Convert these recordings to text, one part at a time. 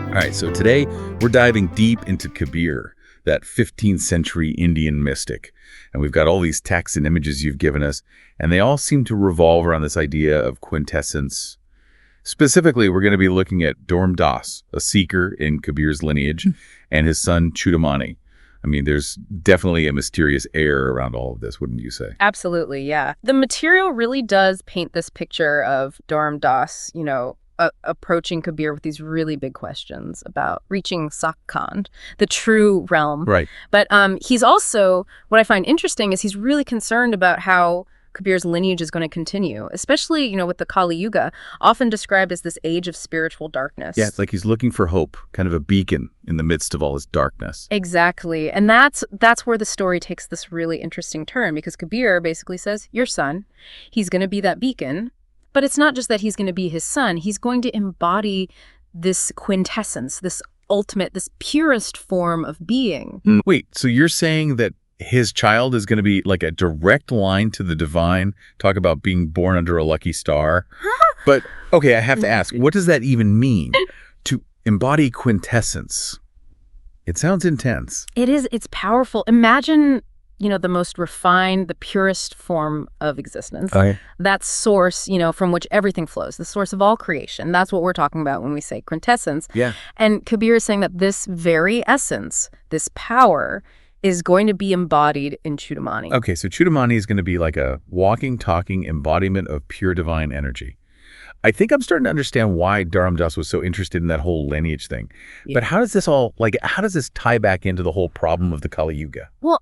All right, so today we're diving deep into Kabir, that 15th century Indian mystic. And we've got all these texts and images you've given us, and they all seem to revolve around this idea of quintessence. Specifically, we're going to be looking at Dharam Das, a seeker in Kabir's lineage, and his son Chudamani. I mean, there's definitely a mysterious air around all of this, wouldn't you say? Absolutely, yeah. The material really does paint this picture of Dharam Das, approaching Kabir with these really big questions about reaching Sachkhand, the true realm. Right. But he's also, what I find interesting is he's really concerned about how Kabir's lineage is going to continue, especially, with the Kali Yuga, often described as this age of spiritual darkness. Yeah, it's like he's looking for hope, kind of a beacon in the midst of all this darkness. Exactly. And that's where the story takes this really interesting turn, because Kabir basically says, your son, he's going to be that beacon. But it's not just that he's going to be his son. He's going to embody this quintessence, this ultimate, this purest form of being. Wait, so you're saying that his child is going to be like a direct line to the divine? Talk about being born under a lucky star. But, okay, I have to ask, what does that even mean? To embody quintessence. It sounds intense. It is. It's powerful. Imagine, the most refined, the purest form of existence. Okay. That source, from which everything flows, the source of all creation. That's what we're talking about when we say quintessence. Yeah. And Kabir is saying that this very essence, this power, is going to be embodied in Chudamani. Okay, so Chudamani is going to be like a walking, talking embodiment of pure divine energy. I think I'm starting to understand why Dharam Das was so interested in that whole lineage thing. Yeah. But how does this tie back into the whole problem of the Kali Yuga? Well,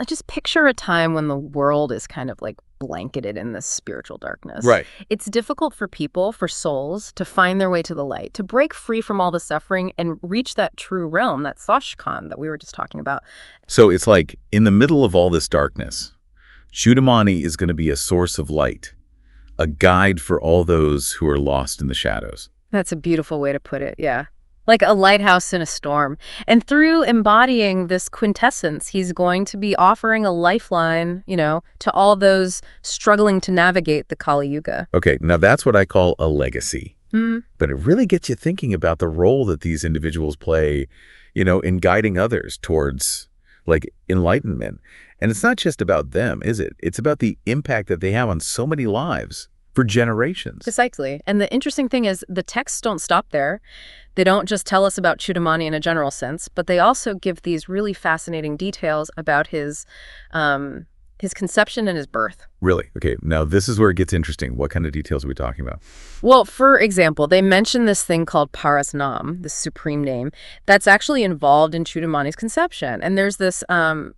just picture a time when the world is kind of like blanketed in this spiritual darkness. Right. It's difficult for people, for souls, to find their way to the light, to break free from all the suffering and reach that true realm, that Sachkhand that we were just talking about. So it's like in the middle of all this darkness, Chudamani is going to be a source of light, a guide for all those who are lost in the shadows. That's a beautiful way to put it, yeah. Like a lighthouse in a storm. And through embodying this quintessence, he's going to be offering a lifeline, to all those struggling to navigate the Kali Yuga. Okay, now that's what I call a legacy. But it really gets you thinking about the role that these individuals play, in guiding others towards, enlightenment. And it's not just about them, is it? It's about the impact that they have on so many lives for generations. Precisely. And the interesting thing is the texts don't stop there. They don't just tell us about Chudamani in a general sense, but they also give these really fascinating details about his conception and his birth. Really? Okay, now this is where it gets interesting. What kind of details are we talking about? Well, for example, they mention this thing called Parasnam, the supreme name, that's actually involved in Chudamani's conception. And there's this kind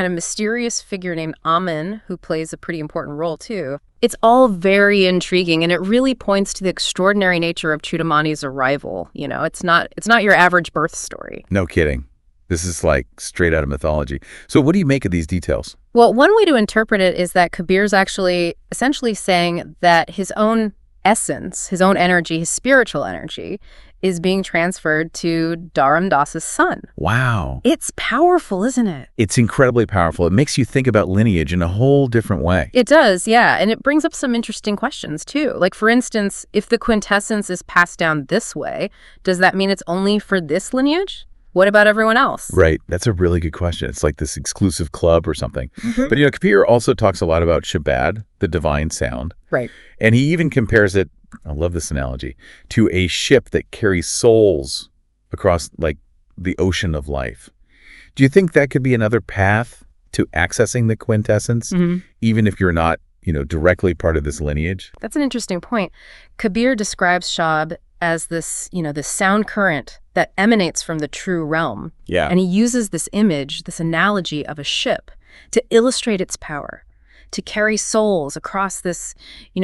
of mysterious figure named Amen, who plays a pretty important role too. It's all very intriguing, and it really points to the extraordinary nature of Chudamani's arrival. It's not your average birth story. No kidding. This is like straight out of mythology. So what do you make of these details? Well, one way to interpret it is that Kabir's actually essentially saying that his own essence, his own energy, his spiritual energy, is being transferred to Dharam Das's son. Wow. It's powerful, isn't it? It's incredibly powerful. It makes you think about lineage in a whole different way. It does, yeah. And it brings up some interesting questions, too. Like, for instance, if the quintessence is passed down this way, does that mean it's only for this lineage? What about everyone else? Right. That's a really good question. It's like this exclusive club or something. But, Kabir also talks a lot about Shabad, the divine sound. Right. And he even compares it, I love this analogy, to a ship that carries souls across, the ocean of life. Do you think that could be another path to accessing the quintessence, even if you're not, directly part of this lineage? That's an interesting point. Kabir describes Shab as this, this sound current that emanates from the true realm. Yeah. And he uses this image, this analogy of a ship to illustrate its power, to carry souls across this,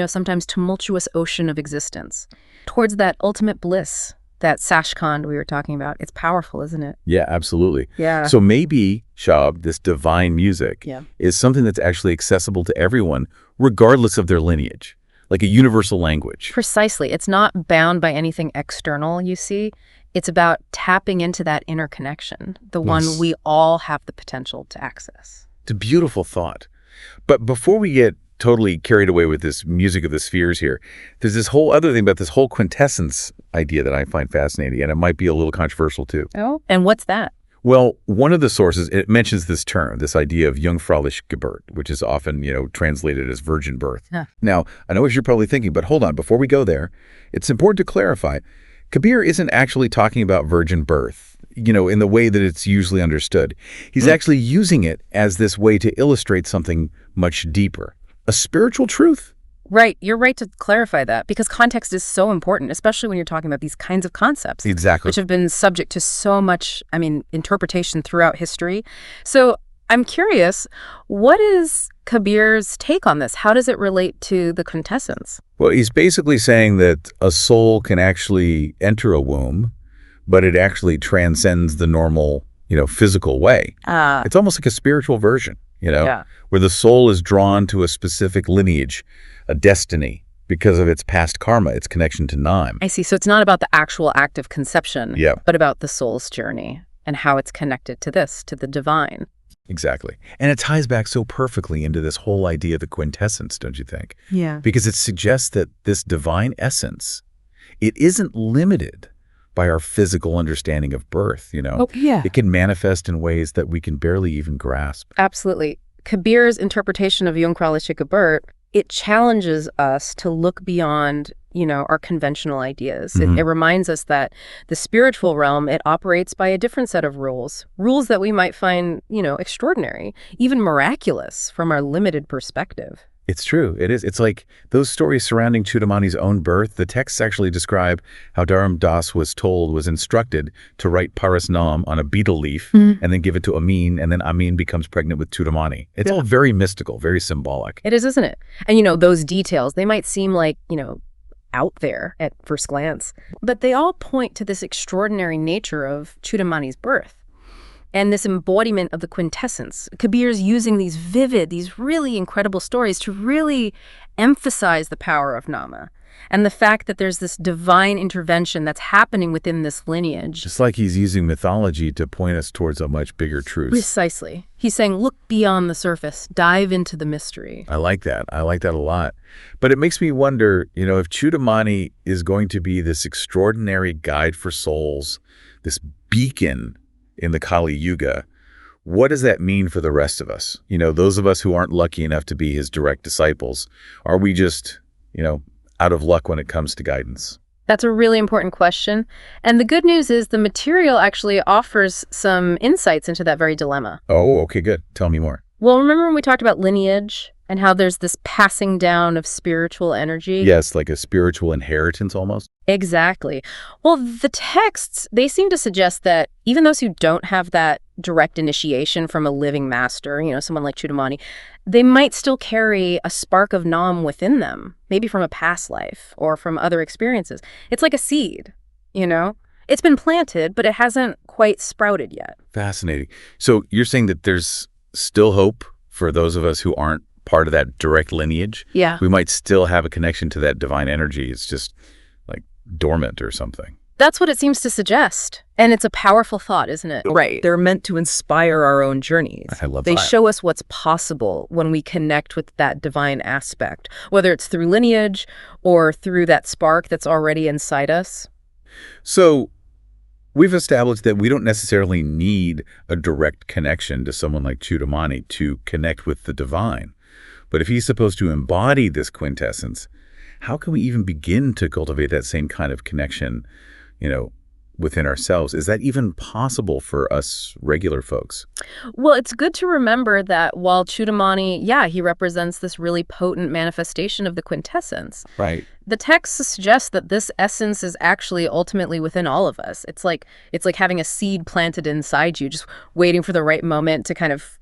sometimes tumultuous ocean of existence towards that ultimate bliss, that Sachkhand we were talking about. It's powerful, isn't it? Yeah, absolutely. Yeah. So maybe, Shab, this divine music is something that's actually accessible to everyone, regardless of their lineage, like a universal language. Precisely. It's not bound by anything external, you see. It's about tapping into that inner connection, the one we all have the potential to access. It's a beautiful thought. But before we get totally carried away with this music of the spheres here. There's this whole other thing about this whole quintessence idea that I find fascinating, and it might be a little controversial too. Oh, and what's that? Well, one of the sources, it mentions this term, this idea of Jungfräuliche Geburt, which is often, translated as virgin birth. Huh. Now, I know what you're probably thinking, but hold on, before we go there, it's important to clarify, Kabir isn't actually talking about virgin birth, in the way that it's usually understood. He's actually using it as this way to illustrate something much deeper, a spiritual truth. Right. You're right to clarify that, because context is so important, especially when you're talking about these kinds of concepts. Exactly. Which have been subject to so much, interpretation throughout history. So I'm curious, what is Kabir's take on this? How does it relate to the quintessence? Well, he's basically saying that a soul can actually enter a womb, but it actually transcends the normal, physical way. It's almost like a spiritual version, where the soul is drawn to a specific lineage, a destiny, because of its past karma, its connection to Nam. I see. So it's not about the actual act of conception, Yeah. but about the soul's journey and how it's connected to the divine. Exactly. And it ties back so perfectly into this whole idea of the quintessence, don't you think? Yeah. Because it suggests that this divine essence, it isn't limited by our physical understanding of birth, Oh, yeah. It can manifest in ways that we can barely even grasp. Absolutely. Kabir's interpretation of Jungfräuliche Geburt, it challenges us to look beyond, our conventional ideas. It reminds us that the spiritual realm, it operates by a different set of rules that we might find, extraordinary, even miraculous from our limited perspective. It's true. It is. It's like those stories surrounding Chudamani's own birth. The texts actually describe how Dharam Das was instructed to write Paras Nam on a betel leaf and then give it to Amin, and then Amin becomes pregnant with Chudamani. It's all very mystical, very symbolic. It is, isn't it? And, those details, they might seem like, out there at first glance, but they all point to this extraordinary nature of Chudamani's birth. And this embodiment of the quintessence. Kabir's using these vivid, these really incredible stories to really emphasize the power of Nama and the fact that there's this divine intervention that's happening within this lineage. Just like he's using mythology to point us towards a much bigger truth. Precisely. He's saying, look beyond the surface, dive into the mystery. I like that. I like that a lot. But it makes me wonder, if Chudamani is going to be this extraordinary guide for souls, this beacon in the Kali Yuga, what does that mean for the rest of us? Those of us who aren't lucky enough to be his direct disciples, are we just, out of luck when it comes to guidance? That's a really important question. And the good news is the material actually offers some insights into that very dilemma. Oh, okay, good. Tell me more. Well, remember when we talked about lineage and how there's this passing down of spiritual energy? Yes, like a spiritual inheritance almost. Exactly. Well, the texts, they seem to suggest that even those who don't have that direct initiation from a living master, someone like Chudamani, they might still carry a spark of Nam within them, maybe from a past life or from other experiences. It's like a seed, It's been planted, but it hasn't quite sprouted yet. Fascinating. So you're saying that there's still hope for those of us who aren't part of that direct lineage? Yeah. We might still have a connection to that divine energy. It's just like dormant or something. That's what it seems to suggest. And it's a powerful thought, isn't it? Right. They're meant to inspire our own journeys. I love They that. show us what's possible when we connect with that divine aspect, whether it's through lineage or through that spark that's already inside us. So we've established that we don't necessarily need a direct connection to someone like Chudamani to connect with the divine. But if he's supposed to embody this quintessence, how can we even begin to cultivate that same kind of connection, within ourselves? Is that even possible for us regular folks? Well, it's good to remember that while Chudamani, he represents this really potent manifestation of the quintessence. Right. The text suggests that this essence is actually ultimately within all of us. It's like having a seed planted inside you, just waiting for the right moment to kind of,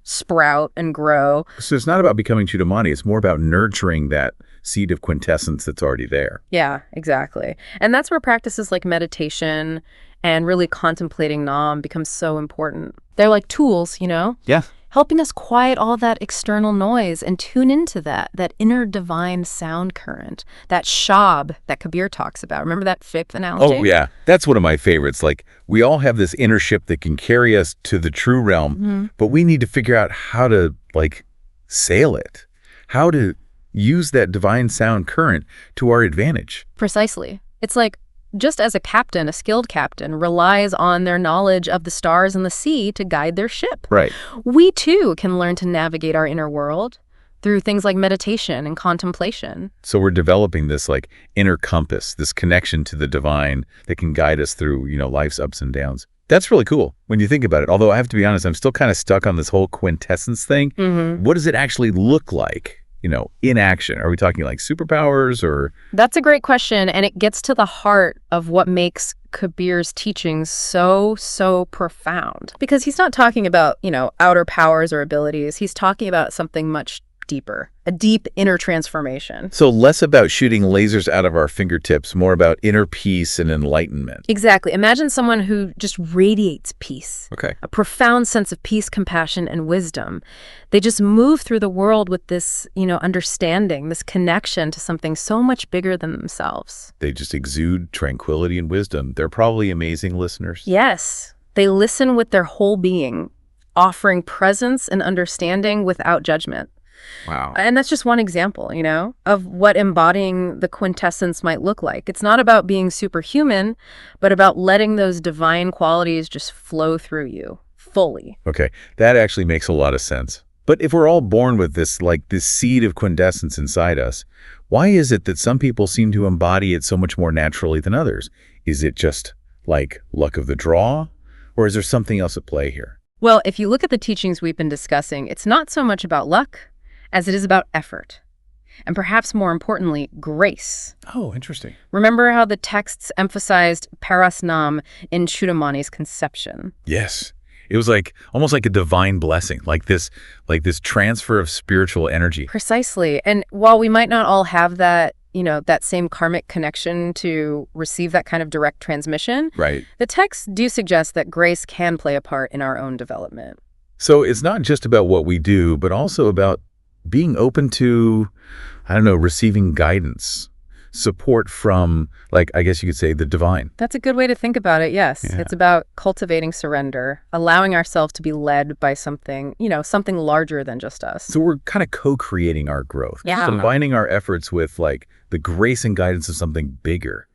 sprout and grow. So it's not about becoming Chudamani. It's more about nurturing that seed of quintessence that's already there. Yeah, exactly. And that's where practices like meditation and really contemplating Nam become so important. They're like tools, Yeah. helping us quiet all that external noise and tune into that inner divine sound current, that shab that Kabir talks about. Remember that fifth analogy? Oh, yeah. That's one of my favorites. Like, we all have this inner ship that can carry us to the true realm, but we need to figure out how to, sail it. how to use that divine sound current to our advantage. Precisely. It's like, just as a captain, a skilled captain, relies on their knowledge of the stars and the sea to guide their ship. Right. We, too, can learn to navigate our inner world through things like meditation and contemplation. So we're developing this like inner compass, this connection to the divine that can guide us through, life's ups and downs. That's really cool when you think about it. Although I have to be honest, I'm still kind of stuck on this whole quintessence thing. Mm-hmm. What does it actually look like, in action? Are we talking like superpowers or? That's a great question, and it gets to the heart of what makes Kabir's teachings so profound. Because he's not talking about, outer powers or abilities. He's talking about something much deeper, a deep inner transformation. So less about shooting lasers out of our fingertips, more about inner peace and enlightenment. Exactly. Imagine someone who just radiates peace. Okay. A profound sense of peace, compassion, and wisdom. They just move through the world with this, understanding, this connection to something so much bigger than themselves. They just exude tranquility and wisdom. They're probably amazing listeners. Yes. They listen with their whole being, offering presence and understanding without judgment. Wow. And that's just one example, of what embodying the quintessence might look like. It's not about being superhuman, but about letting those divine qualities just flow through you fully. Okay, that actually makes a lot of sense. But if we're all born with this seed of quintessence inside us, why is it that some people seem to embody it so much more naturally than others? Is it just like luck of the draw? Or is there something else at play here? Well, if you look at the teachings we've been discussing, it's not so much about luck as it is about effort. And perhaps more importantly, grace. Oh, interesting. Remember how the texts emphasized parasnam in Chudamani's conception? Yes. It was almost like a divine blessing, like this transfer of spiritual energy. Precisely. And while we might not all have that, that same karmic connection to receive that kind of direct transmission, right, the texts do suggest that grace can play a part in our own development. So it's not just about what we do, but also about being open to, receiving guidance, support from, I guess you could say, the divine. That's a good way to think about it, yes. Yeah. It's about cultivating surrender, allowing ourselves to be led by something, something larger than just us. So we're kind of co-creating our growth, Yeah. combining our efforts with, the grace and guidance of something bigger.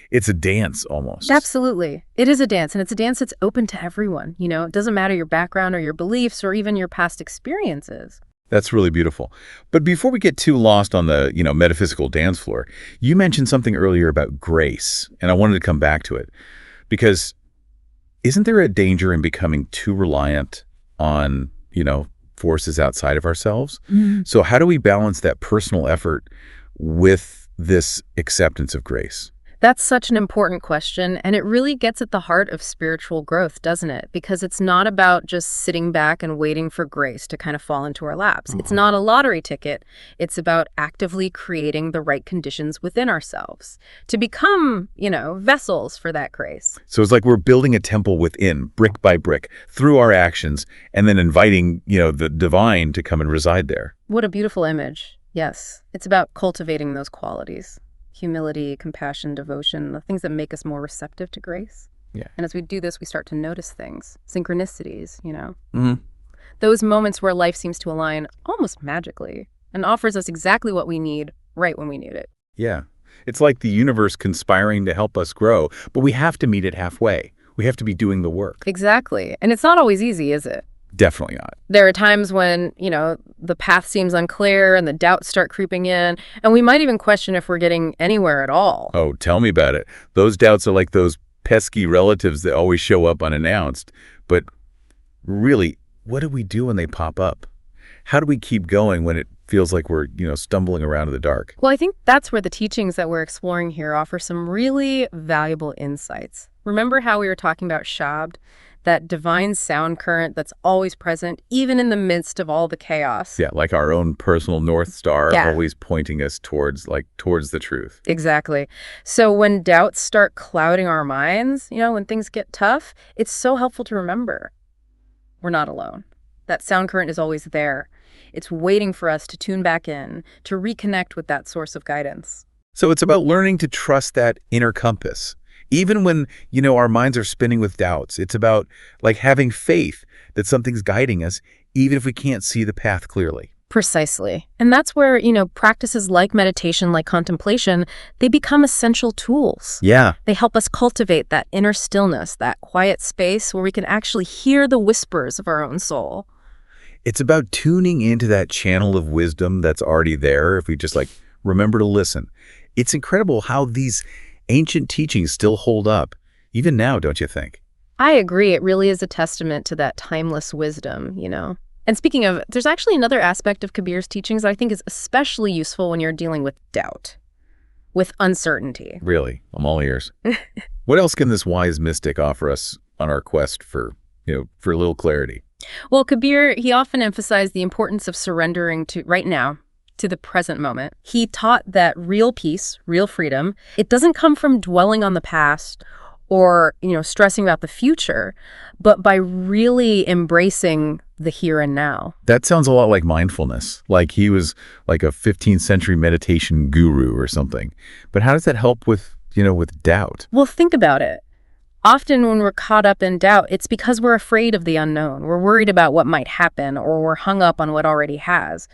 It's a dance almost. Absolutely. It is a dance, and it's a dance that's open to everyone. It doesn't matter your background or your beliefs or even your past experiences. That's really beautiful. But before we get too lost on the, metaphysical dance floor, you mentioned something earlier about grace, and I wanted to come back to it. Because isn't there a danger in becoming too reliant on, forces outside of ourselves? Mm-hmm. So how do we balance that personal effort with this acceptance of grace? That's such an important question, and it really gets at the heart of spiritual growth, doesn't it? Because it's not about just sitting back and waiting for grace to kind of fall into our laps. Mm-hmm. It's not a lottery ticket. It's about actively creating the right conditions within ourselves to become, vessels for that grace. So it's like we're building a temple within, brick by brick, through our actions, and then inviting, the divine to come and reside there. What a beautiful image. Yes. It's about cultivating those qualities. Humility, compassion, devotion, the things that make us more receptive to grace. Yeah. And as we do this, we start to notice things, synchronicities, Mm-hmm. Those moments where life seems to align almost magically and offers us exactly what we need right when we need it. Yeah. It's like the universe conspiring to help us grow, but we have to meet it halfway. We have to be doing the work. Exactly. And it's not always easy, is it? Definitely not. There are times when, the path seems unclear and the doubts start creeping in, and we might even question if we're getting anywhere at all. Oh, tell me about it. Those doubts are like those pesky relatives that always show up unannounced. But really, what do we do when they pop up? How do we keep going when it feels like we're, stumbling around in the dark? Well, I think that's where the teachings that we're exploring here offer some really valuable insights. Remember how we were talking about Shabd? That divine sound current that's always present, even in the midst of all the chaos. Yeah, like our own personal North Star, Yeah. always pointing us towards the truth. Exactly. So when doubts start clouding our minds, when things get tough, it's so helpful to remember we're not alone. That sound current is always there. It's waiting for us to tune back in, to reconnect with that source of guidance. So it's about learning to trust that inner compass. Even when, our minds are spinning with doubts, it's about having faith that something's guiding us, even if we can't see the path clearly. Precisely. And that's where, practices like meditation, like contemplation, they become essential tools. Yeah. They help us cultivate that inner stillness, that quiet space where we can actually hear the whispers of our own soul. It's about tuning into that channel of wisdom that's already there if we just remember to listen. It's incredible how these ancient teachings still hold up, even now, don't you think? I agree. It really is a testament to that timeless wisdom. And speaking of, there's actually another aspect of Kabir's teachings that I think is especially useful when you're dealing with doubt, with uncertainty. Really? I'm all ears. What else can this wise mystic offer us on our quest for a little clarity? Well, Kabir, he often emphasized the importance of surrendering to right now, to the present moment. He taught that real peace, real freedom, it doesn't come from dwelling on the past or, stressing about the future, but by really embracing the here and now. That sounds a lot like mindfulness, like he was like a 15th century meditation guru or something. But how does that help with doubt? Well, think about it. Often when we're caught up in doubt, it's because we're afraid of the unknown. We're worried about what might happen, or we're hung up on what already has.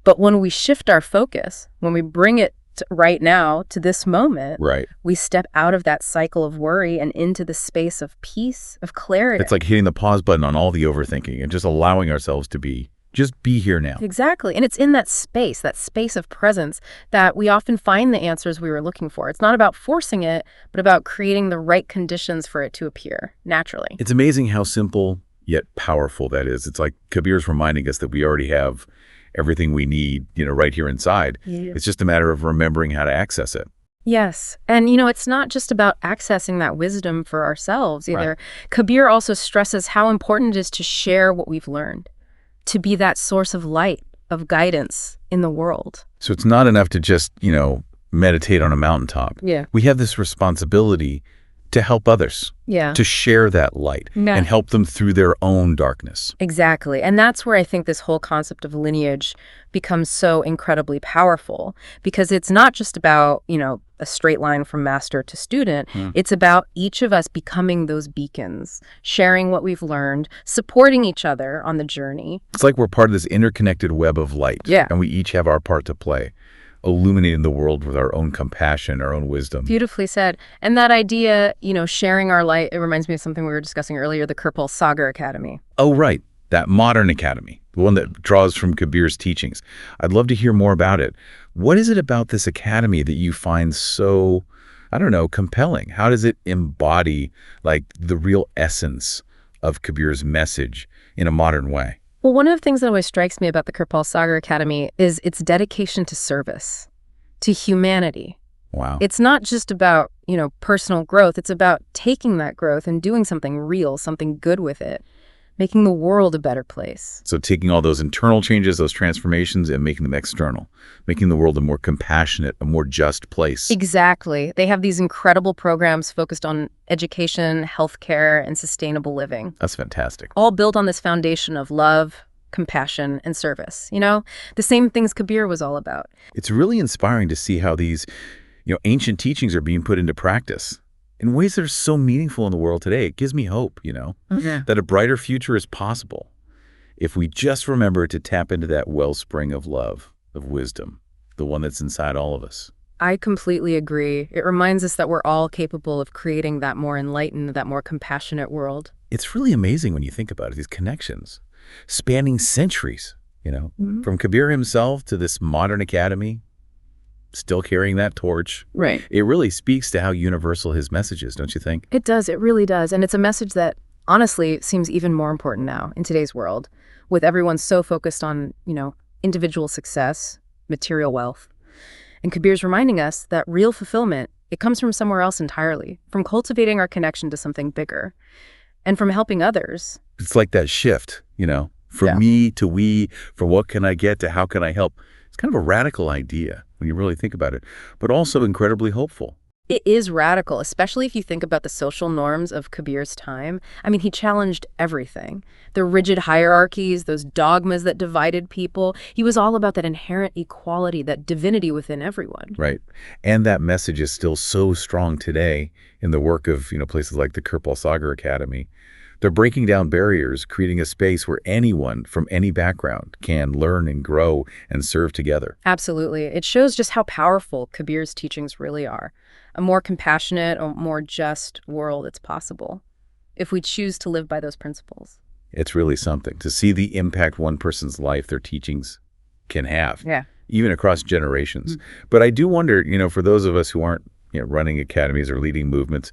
But when we shift our focus, when we bring it right now to this moment, right, we step out of that cycle of worry and into the space of peace, of clarity. It's like hitting the pause button on all the overthinking and just allowing ourselves to just be here now. Exactly. And it's in that space of presence, that we often find the answers we were looking for. It's not about forcing it, but about creating the right conditions for it to appear naturally. It's amazing how simple yet powerful that is. It's like Kabir's reminding us that we already have everything we need, right here inside. Yeah. It's just a matter of remembering how to access it. Yes. And, it's not just about accessing that wisdom for ourselves either. Right. Kabir also stresses how important it is to share what we've learned, to be that source of light, of guidance in the world. So it's not enough to just, meditate on a mountaintop. Yeah. We have this responsibility to help others, to share that light and help them through their own darkness. Exactly. And that's where I think this whole concept of lineage becomes so incredibly powerful, because it's not just about, a straight line from master to student. It's about each of us becoming those beacons, sharing what we've learned, supporting each other on the journey. It's like we're part of this interconnected web of light. Yeah. And we each have our part to play, illuminating the world with our own compassion, our own wisdom. Beautifully said. And that idea, sharing our light, it reminds me of something we were discussing earlier, the Kirpal Sagar Academy. Oh, right. That modern academy, the one that draws from Kabir's teachings. I'd love to hear more about it. What is it about this academy that you find so, compelling? How does it embody the real essence of Kabir's message in a modern way? Well, one of the things that always strikes me about the Kirpal Sagar Academy is its dedication to service, to humanity. Wow. It's not just about, personal growth. It's about taking that growth and doing something real, something good with it, making the world a better place. So taking all those internal changes, those transformations, and making them external, making the world a more compassionate, a more just place. Exactly. They have these incredible programs focused on education, healthcare, and sustainable living. That's fantastic. All built on this foundation of love, compassion, and service. The same things Kabir was all about. It's really inspiring to see how these, ancient teachings are being put into practice in ways that are so meaningful in the world today. It gives me hope, that a brighter future is possible if we just remember to tap into that wellspring of love, of wisdom, the one that's inside all of us. I completely agree. It reminds us that we're all capable of creating that more enlightened, that more compassionate world. It's really amazing when you think about it, these connections spanning centuries, from Kabir himself to this modern academy, still carrying that torch. Right. It really speaks to how universal his message is, don't you think? It does. It really does. And it's a message that honestly seems even more important now in today's world, with everyone so focused on, individual success, material wealth. And Kabir's reminding us that real fulfillment, it comes from somewhere else entirely, from cultivating our connection to something bigger, and from helping others. It's like that shift, from me to we, from what can I get to how can I help. It's kind of a radical idea when you really think about it, but also incredibly hopeful. It is radical, especially if you think about the social norms of Kabir's time. I mean, he challenged everything. The rigid hierarchies, those dogmas that divided people. He was all about that inherent equality, that divinity within everyone. Right. And that message is still so strong today in the work of, places like the Kirpal Sagar Academy, They're breaking down barriers, creating a space where anyone from any background can learn and grow and serve together. Absolutely. It shows just how powerful Kabir's teachings really are. A more compassionate, a more just world it's possible if we choose to live by those principles. It's really something to see the impact one person's life, their teachings can have, Yeah. even across generations. But I do wonder, for those of us who aren't running academies or leading movements,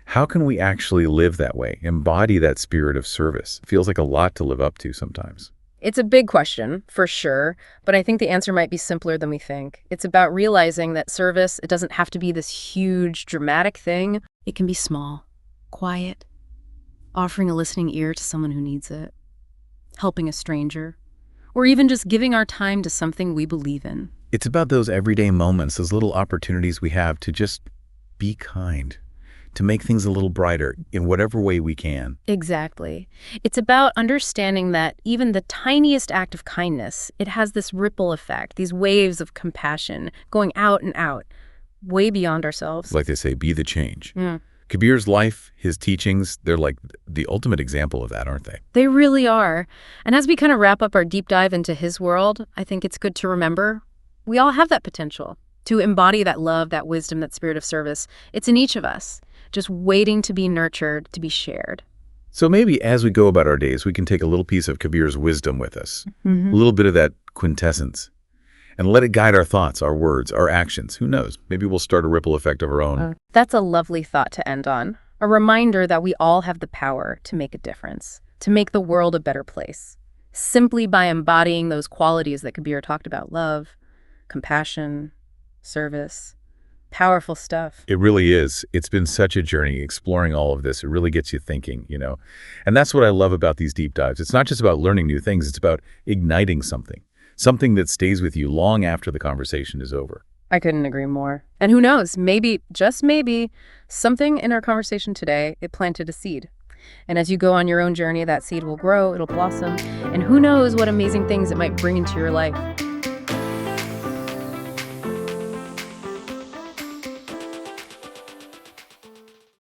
how can we actually live that way, embody that spirit of service? It feels like a lot to live up to sometimes. It's a big question, for sure, but I think the answer might be simpler than we think. It's about realizing that service, it doesn't have to be this huge, dramatic thing. It can be small, quiet, offering a listening ear to someone who needs it, helping a stranger, or even just giving our time to something we believe in. It's about those everyday moments, those little opportunities we have to just be kind, to make things a little brighter in whatever way we can. Exactly. It's about understanding that even the tiniest act of kindness, it has this ripple effect, these waves of compassion going out and out, way beyond ourselves. Like they say, be the change. Yeah. Kabir's life, his teachings, they're like the ultimate example of that, aren't they? They really are. And as we kind of wrap up our deep dive into his world, I think it's good to remember we all have that potential to embody that love, that wisdom, that spirit of service. It's in each of us, just waiting to be nurtured, to be shared. So maybe as we go about our days, we can take a little piece of Kabir's wisdom with us, a little bit of that quintessence, and let it guide our thoughts, our words, our actions. Who knows? Maybe we'll start a ripple effect of our own. That's a lovely thought to end on. A reminder that we all have the power to make a difference, to make the world a better place, simply by embodying those qualities that Kabir talked about: love, compassion, service. Powerful stuff. It really is. It's been such a journey exploring all of this. It really gets you thinking, And that's what I love about these deep dives. It's not just about learning new things. It's about igniting something that stays with you long after the conversation is over. I couldn't agree more. And who knows, maybe, just maybe, something in our conversation today, it planted a seed. And as you go on your own journey, that seed will grow, it'll blossom, and who knows what amazing things it might bring into your life.